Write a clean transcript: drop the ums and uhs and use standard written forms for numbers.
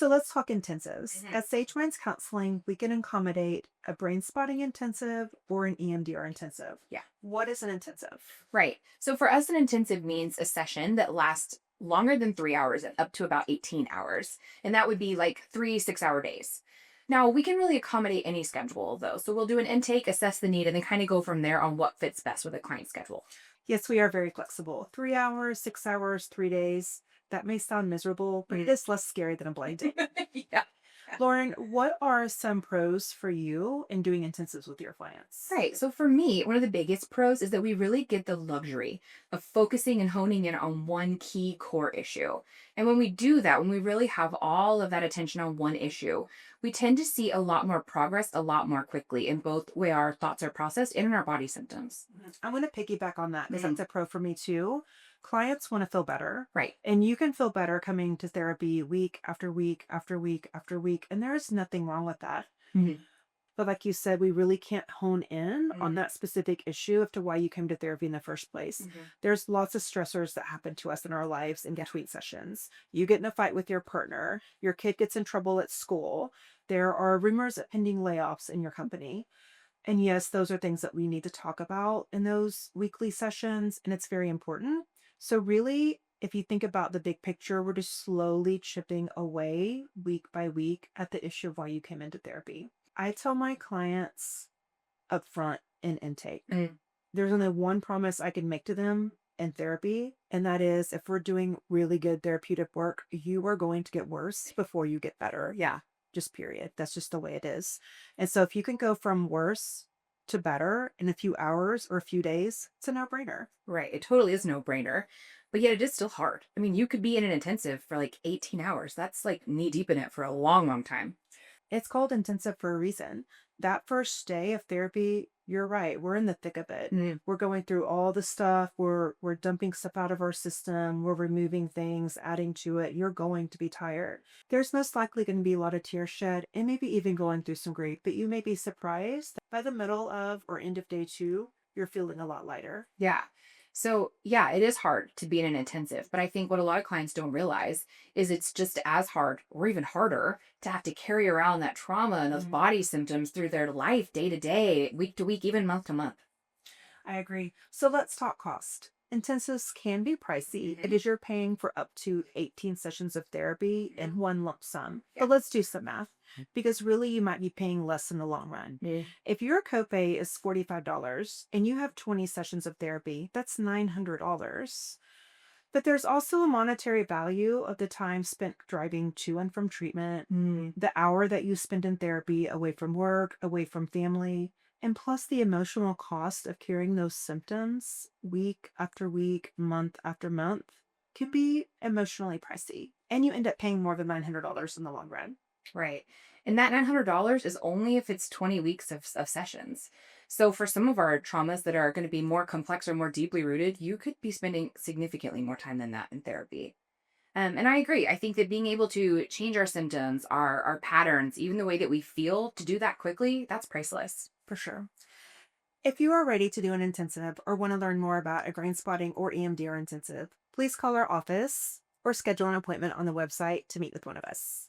So let's talk intensives. Mhm. At Sage Minds Counseling, we can accommodate a brain spotting intensive or an EMDR intensive. Yeah. What is an intensive? Right. So for us, an intensive means a session that lasts longer than 3 hours and up to about 18 hours. And that would be like 3 6-hour days. Now, we can really accommodate any schedule, though. So we'll do an intake, assess the need, and then kind of go from there on what fits best with a client schedule. Yes, we are very flexible. 3 hours, 6 hours, 3 days. That may sound miserable, but it Mhm. is less scary than a blind date. Yeah. Lauren, what are some pros for you in doing intensives with your clients? Right. So for me, one of the biggest pros is that we really get the luxury of focusing and honing in on one key core issue. And when we do that, when we really have all of that attention on one issue, we tend to see a lot more progress a lot more quickly in both way our thoughts are processed and in our body symptoms. I'm going to piggyback on that because Mm, that's a pro for me too. Clients want to feel better, right. and you can feel better coming to therapy week after week after week after week. And there is nothing wrong with that. Mhm. But like you said, we really can't hone in on Mhm. that specific issue as to why you came to therapy in the first place. Mhm. There's lots of stressors that happen to us in our lives in between sessions. You get in a fight with your partner, your kid gets in trouble at school, there are rumors of pending layoffs in your company. And yes, those are things that we need to talk about in those weekly sessions, and it's very important. So, really, if you think about the big picture, we're just slowly chipping away week by week at the issue of why you came into therapy. I tell my clients upfront in intake, Mm, there's only one promise I can make to them in therapy, and that is if we're doing really good therapeutic work, you are going to get worse before you get better. Yeah, just period. That's just the way it is. And so if you can go from worse to better in a few hours or a few days, it's a no-brainer. right. It totally is no brainer. But yet it is still hard. I mean, you could be in an intensive for like 18 hours. That's like knee deep in it for a long, long time. It's called intensive for a reason. That first day of therapy, you're right. We're in the thick of it. Mm, We're going through all the stuff. We're dumping stuff out of our system. We're removing things, adding to it. You're going to be tired. There's most likely going to be a lot of tears shed and maybe even going through some grief, but you may be surprised that by the middle of or end of day two, you're feeling a lot lighter. yeah. So, yeah, it is hard to be in an intensive, but I think what a lot of clients don't realize is it's just as hard or even harder to have to carry around that trauma and those Mhm. body symptoms through their life day to day, week to week, even month to month. I agree. So let's talk cost. Intensives can be pricey. It Hmm. is you're paying for up to 18 sessions of therapy Hmm. in one lump sum. Yeah. But let's do some math because really you might be paying less in the long run. Yeah. If your copay is $45 and you have 20 sessions of therapy, that's $900. But there's also a monetary value of the time spent driving to and from treatment, Mm, the hour that you spend in therapy away from work, away from family, and plus the emotional cost of carrying those symptoms week after week, month after month could be emotionally pricey. And you end up paying more than $900 in the long run. right. And that $900 is only if it's 20 weeks of sessions. So, for some of our traumas that are going to be more complex or more deeply rooted, you could be spending significantly more time than that in therapy. And I agree. I think that being able to change our symptoms, our patterns, even the way that we feel, to do that quickly, that's priceless. For sure. If you are ready to do an intensive or want to learn more about a brain spotting or EMDR intensive, please call our office or schedule an appointment on the website to meet with one of us.